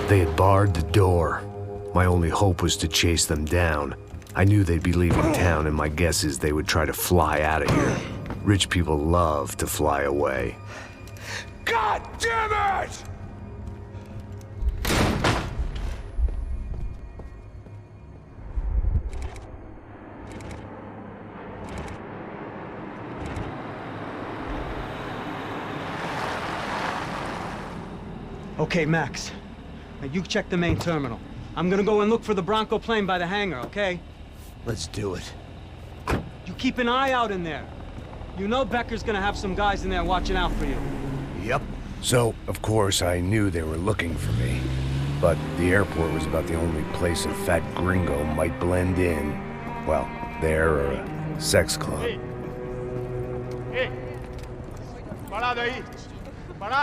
They had barred the door. My only hope was to chase them down. I knew they'd be leaving town, and my guess is they would try to fly out of here. Rich people love to fly away. God damn it! Okay, Max. Now you check the main terminal. I'm gonna go and look for the Bronco plane by the hangar, okay? Let's do it. You keep an eye out in there. You know Becker's gonna have some guys in there watching out for you. Yep. So, of course, I knew they were looking for me. But the airport was about the only place a fat gringo might blend in. Well, there or a sex club.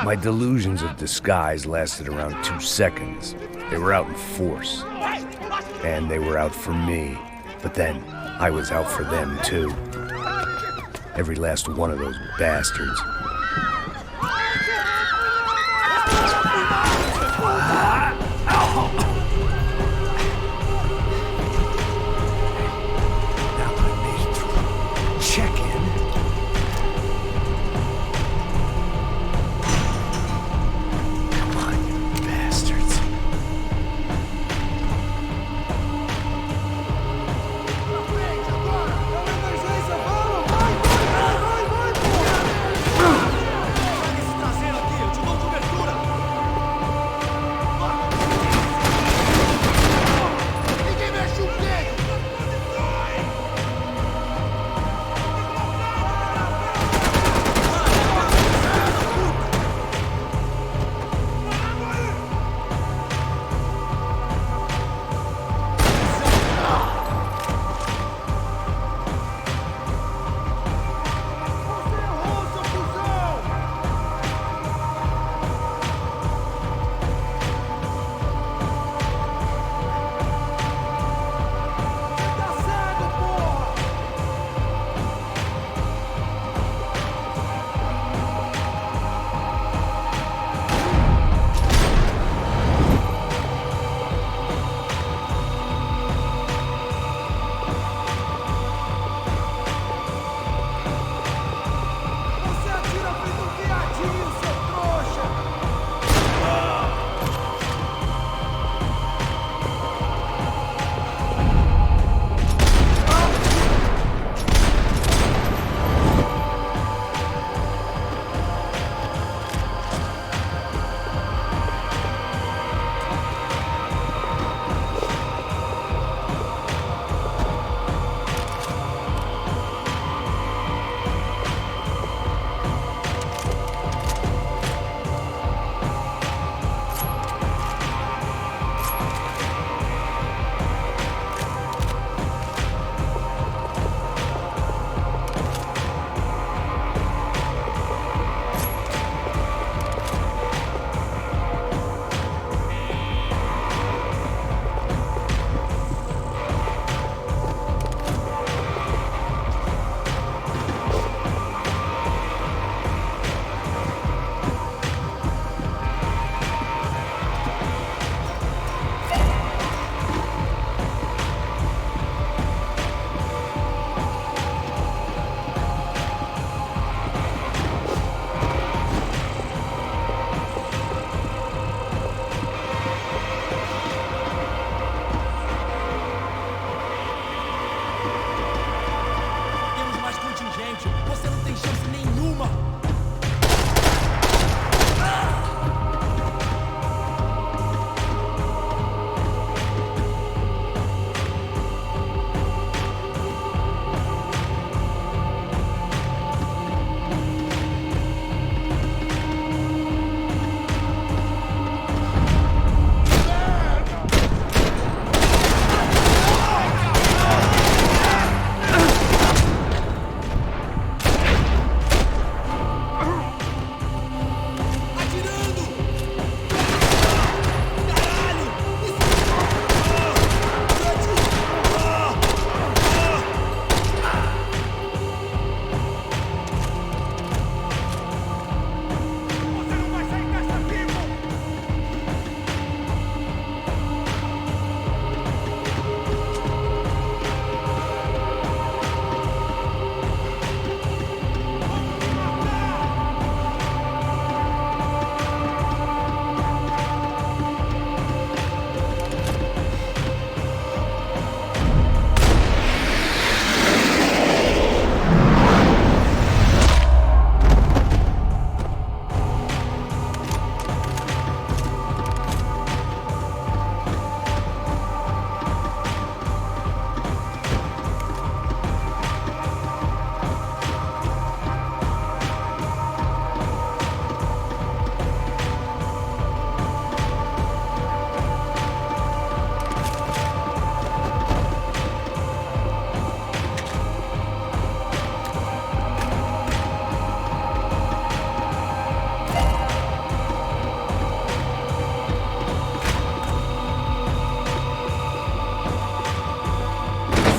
My delusions of disguise lasted around 2 seconds. They were out in force. And they were out for me. But then, I was out for them, too. Every last one of those bastards.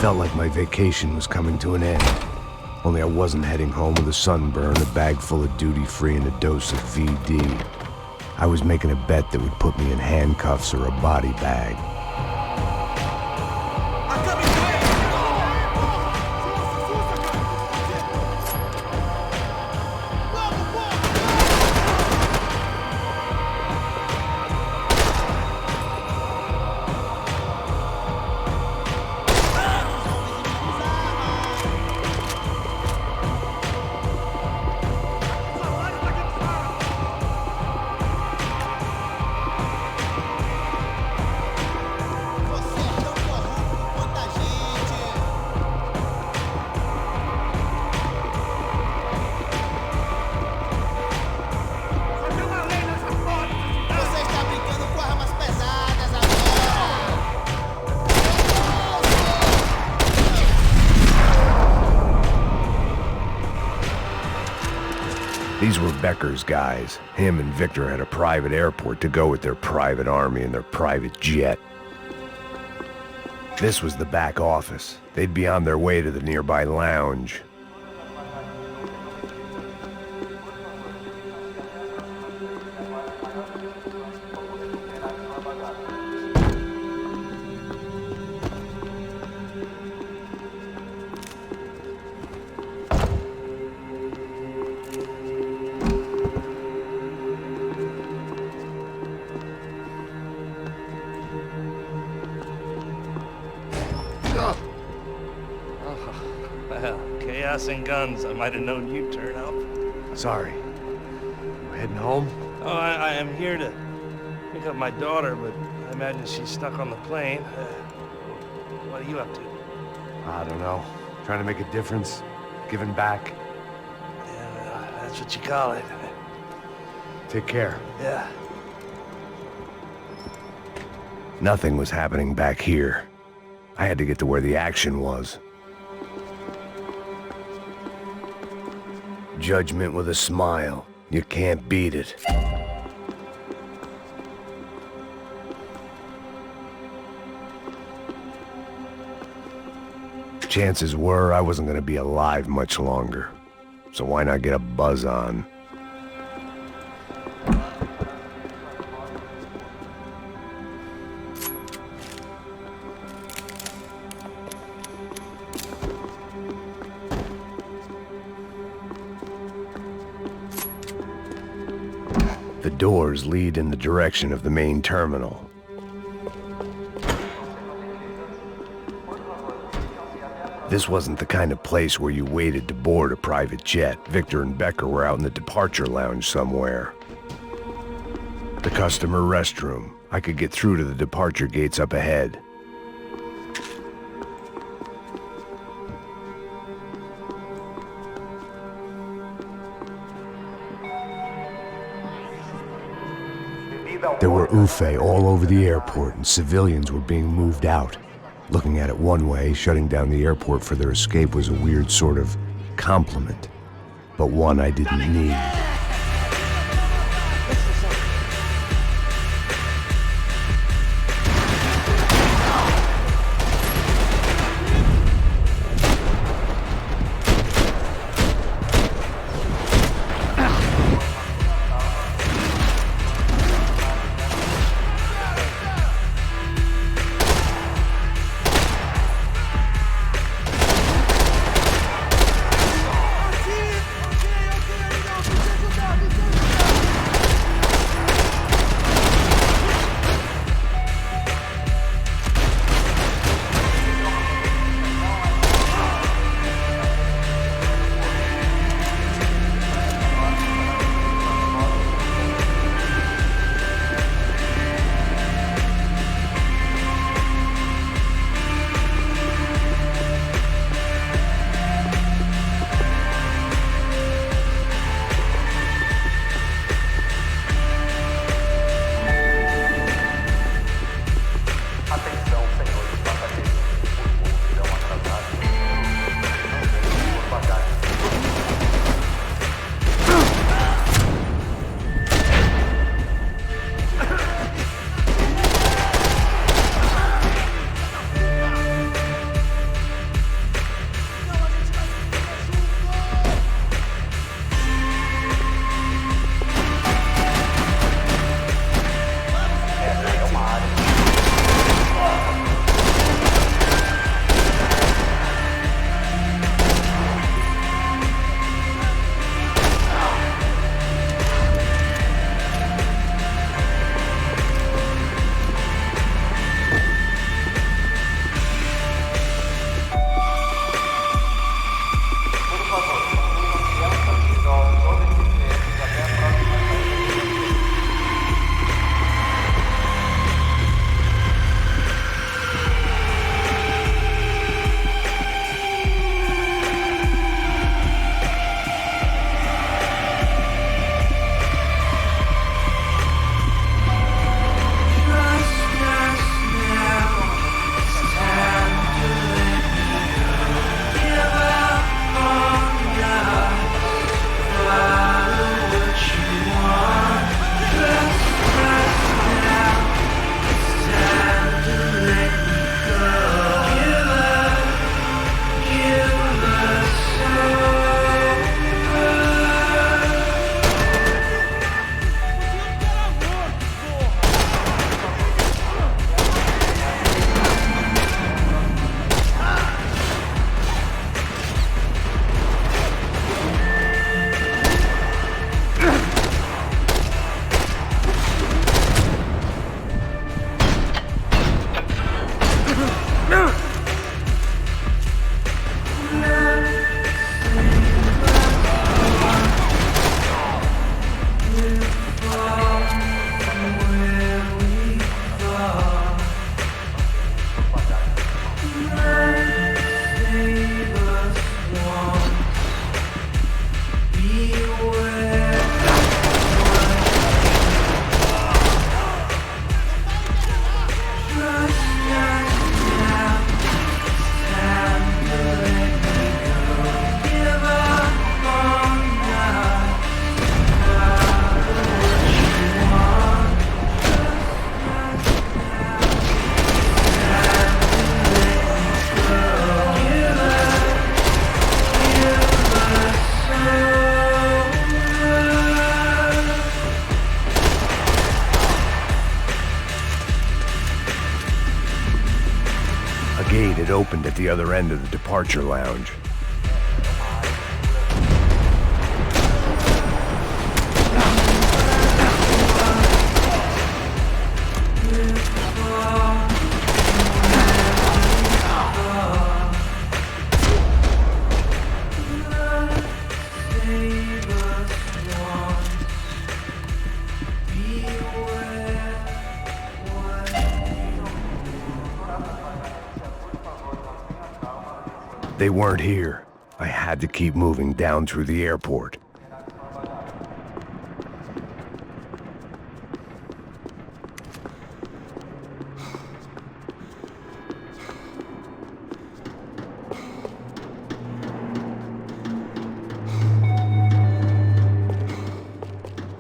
felt like my vacation was coming to an end. Only I wasn't heading home with a sunburn, a bag full of duty-free, and a dose of VD. I was making a bet that would put me in handcuffs or a body bag. These were Becker's guys. Him and Victor had a private airport to go with their private army and their private jet. This was the back office. They'd be on their way to the nearby lounge. Well, chaos and guns. I might have known you'd turn up. Sorry. You heading home? Oh, I am here to pick up my daughter, but I imagine she's stuck on the plane. What are you up to? I don't know. Trying to make a difference. Giving back. Yeah, well, that's what you call it. Take care. Yeah. Nothing was happening back here. I had to get to where the action was. Judgment with a smile. You can't beat it. Chances were I wasn't going to be alive much longer. So why not get a buzz on? The doors lead in the direction of the main terminal. This wasn't the kind of place where you waited to board a private jet. Victor and Becker were out in the departure lounge somewhere. The customer restroom. I could get through to the departure gates up ahead. There were UFE all over the airport, and civilians were being moved out. Looking at it one way, shutting down the airport for their escape was a weird sort of compliment, but one I didn't need. at the other end of the departure lounge. They weren't here. I had to keep moving down through the airport.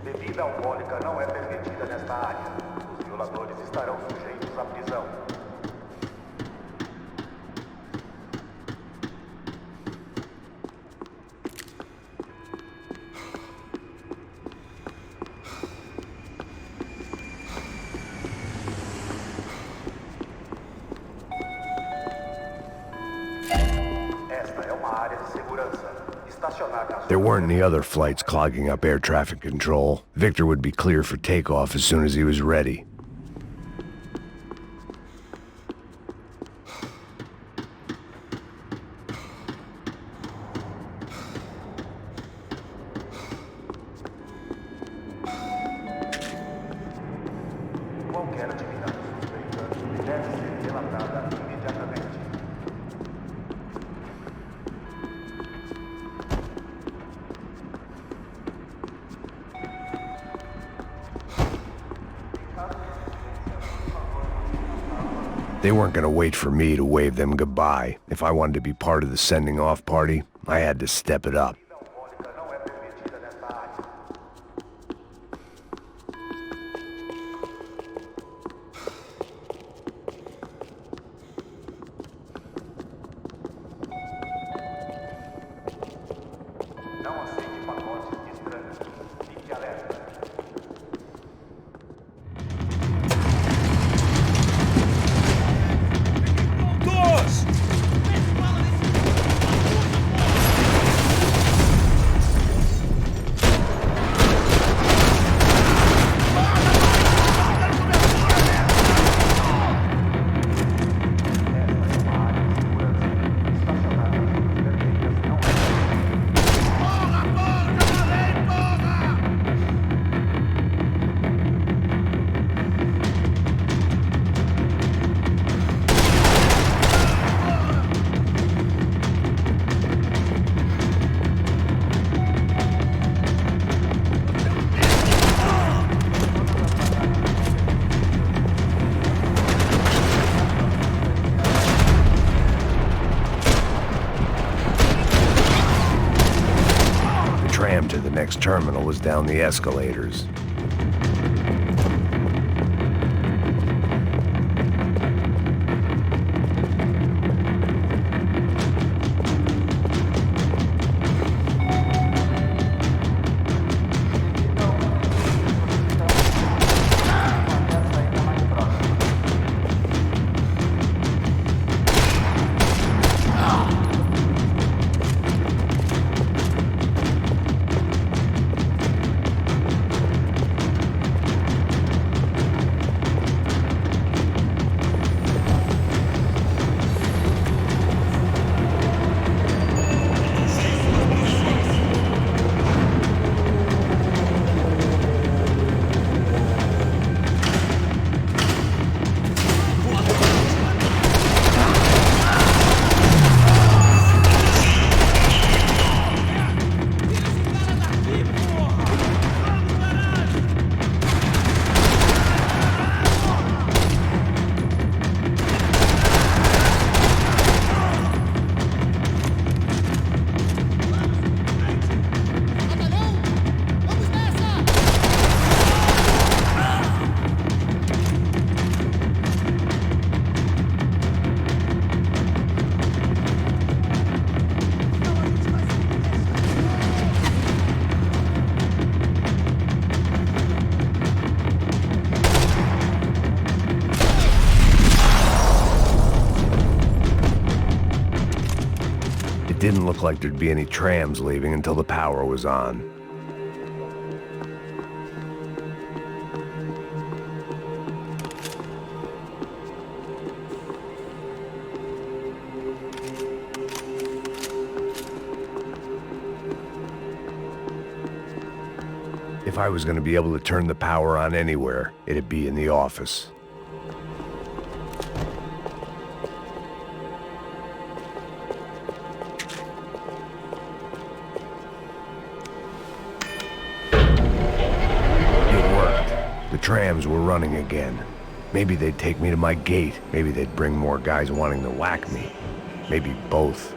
Bebida alcoólica não é permitida nesta área. Os violadores estarão sujeitos à prisão. There weren't any other flights clogging up air traffic control. Victor would be clear for takeoff as soon as he was ready. Qualquer atividade suspeita deve ser relatada imediatamente. They weren't gonna wait for me to wave them goodbye. If I wanted to be part of the sending off party, I had to step it up. To the next terminal was down the escalators. It didn't look like there'd be any trams leaving until the power was on. If I was going to be able to turn the power on anywhere, it'd be in the office. The trams were running again. Maybe they'd take me to my gate. Maybe they'd bring more guys wanting to whack me. Maybe both.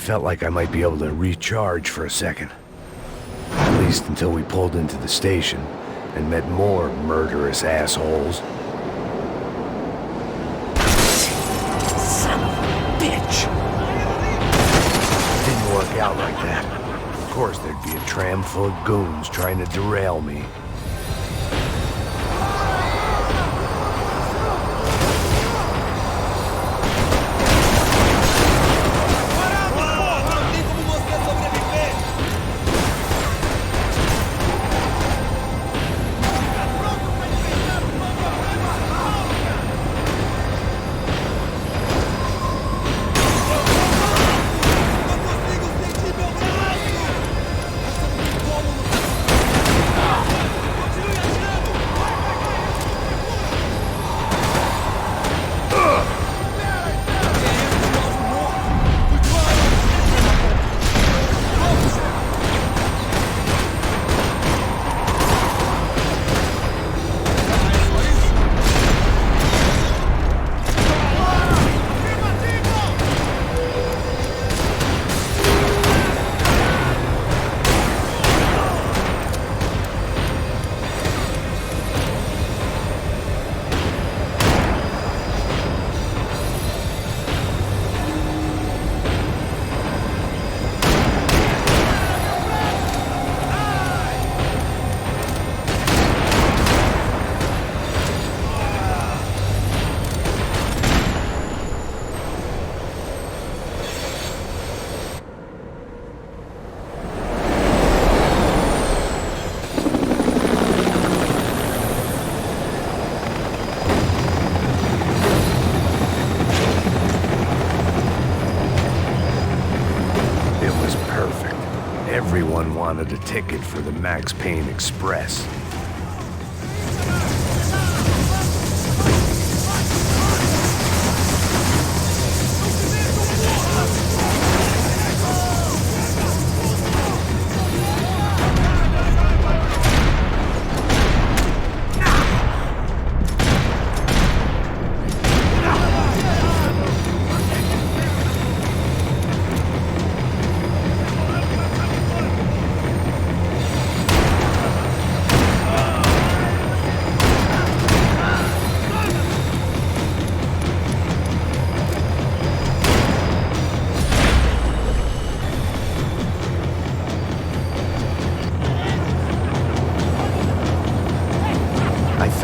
Felt like I might be able to recharge for a second. At least until we pulled into the station and met more murderous assholes. Son of a bitch! Didn't work out like that. Of course there'd be a tram full of goons trying to derail me. Everyone wanted a ticket for the Max Payne Express.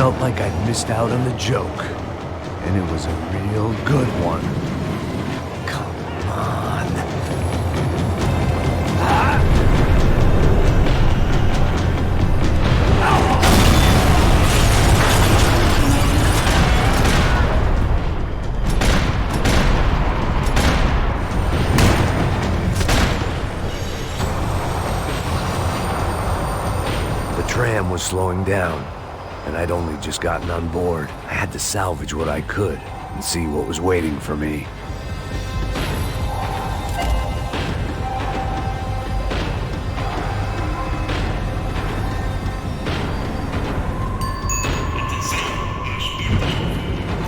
felt like I'd missed out on the joke. And it was a real good one. Come on. The tram was slowing down, and I'd only just gotten on board. I had to salvage what I could and see what was waiting for me.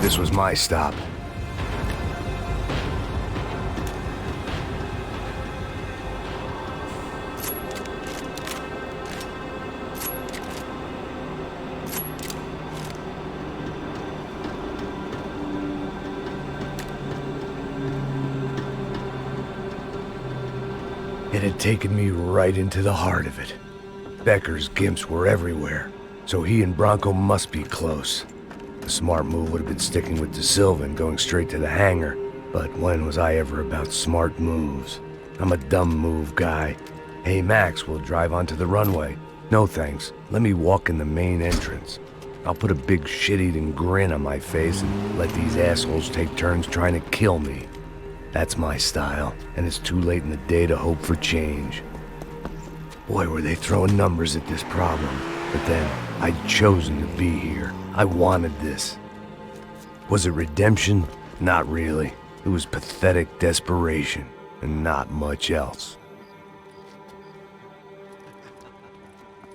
This was my stop. It had taken me right into the heart of it. Becker's gimps were everywhere, so he and Bronco must be close. The smart move would have been sticking with De Silva and going straight to the hangar, but when was I ever about smart moves? I'm a dumb move guy. Hey Max, we'll drive onto the runway. No thanks, let me walk in the main entrance. I'll put a big shit-eating grin on my face and let these assholes take turns trying to kill me. That's my style, and it's too late in the day to hope for change. Boy, were they throwing numbers at this problem. But then, I'd chosen to be here. I wanted this. Was it redemption? Not really. It was pathetic desperation, and not much else.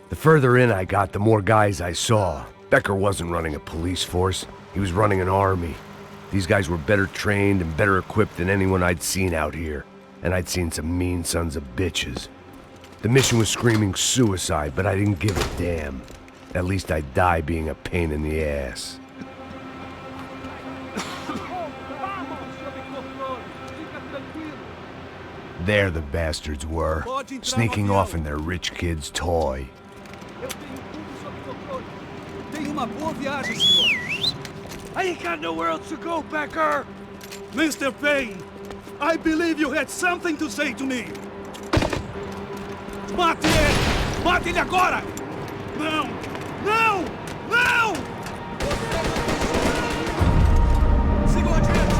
The further in I got, the more guys I saw. Becker wasn't running a police force. He was running an army. These guys were better trained and better equipped than anyone I'd seen out here. And I'd seen some mean sons of bitches. The mission was screaming suicide, but I didn't give a damn. At least I'd die being a pain in the ass. There the bastards were, sneaking off in their rich kid's toy. I ain't got nowhere else to go, Becker! Mr. Payne, I believe you had something to say to me. Mate ele! Mate ele agora! Não! Não! Não! Sigam adiante!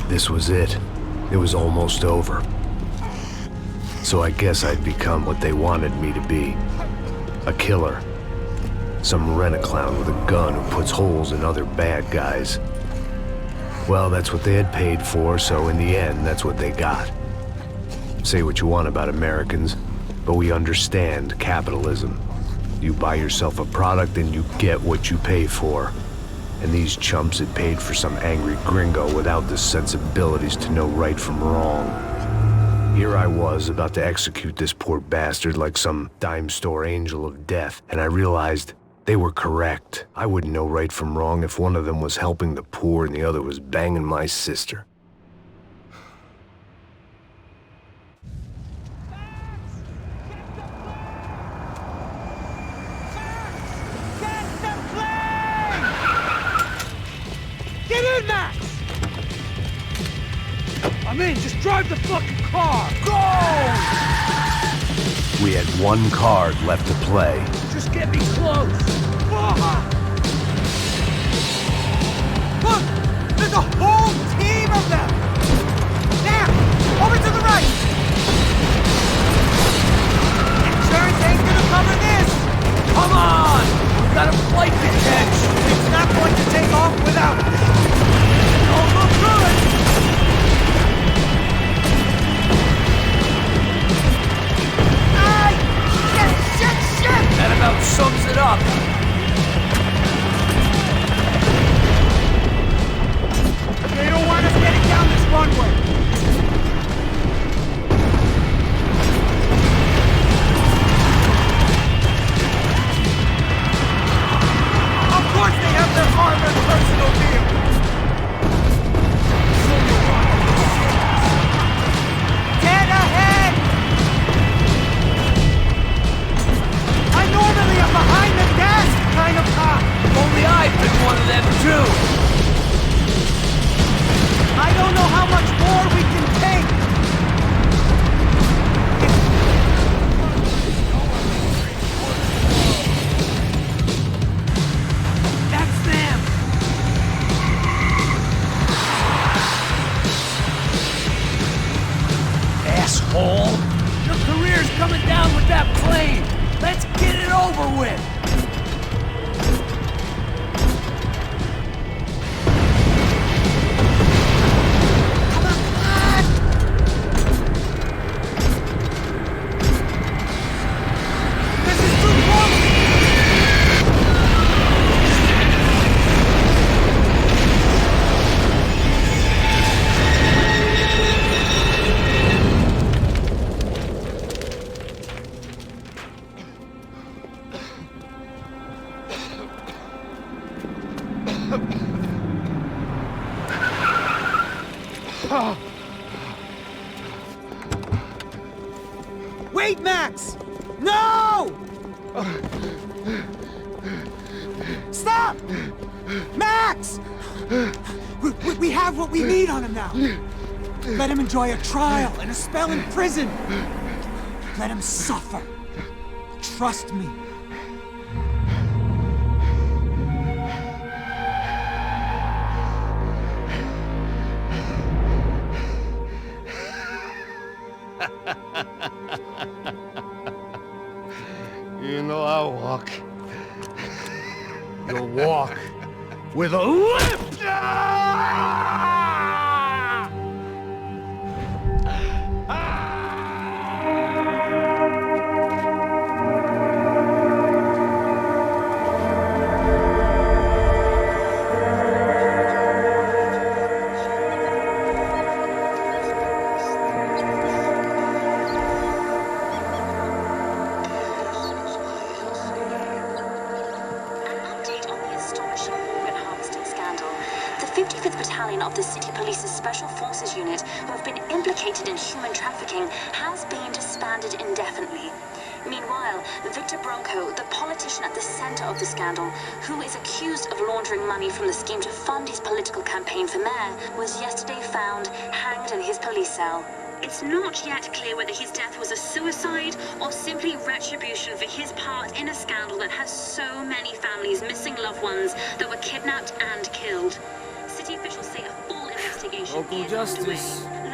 This was it. It was almost over. So I guess I'd become what they wanted me to be. A killer. Some rent-a-clown with a gun who puts holes in other bad guys. Well, that's what they had paid for, so in the end, that's what they got. Say what you want about Americans, but we understand capitalism. You buy yourself a product and you get what you pay for. And these chumps had paid for some angry gringo without the sensibilities to know right from wrong. Here I was, about to execute this poor bastard like some dime store angel of death, and I realized they were correct. I wouldn't know right from wrong if one of them was helping the poor and the other was banging my sister. Get in, Max! I'm in, just drive the fucking car! Go! We had one card left to play. Just get me close! Look! There's a whole team of them! There! Over to the right! Insurance ain't gonna cover this! Come on! We've got a flight to catch! It's not going to take off without us! Don't look good! That about sums it up. They don't want us getting down this runway. Of course they have their armored personal vehicles. Dead ahead! Normally a behind the desk kind of cop. Only I've been one of them too. I don't know how much more we can take. That's them. Asshole. Your career's coming down with that plane. Let's get it over with! Come on! This is too close! Wait, Max! No! Stop! Max! We have what we need on him now. Let him enjoy a trial and a spell in prison. Let him suffer. Trust me. You know I'll walk. You'll walk with a limp! Of the City Police's Special Forces Unit, who have been implicated in human trafficking, has been disbanded indefinitely. Meanwhile, Victor Bronco, the politician at the center of the scandal, who is accused of laundering money from the scheme to fund his political campaign for mayor, was yesterday found hanged in his police cell. It's not yet clear whether his death was a suicide or simply retribution for his part in a scandal that has so many families missing loved ones that were kidnapped and killed. City officials say a full investigation Local is justice. underway.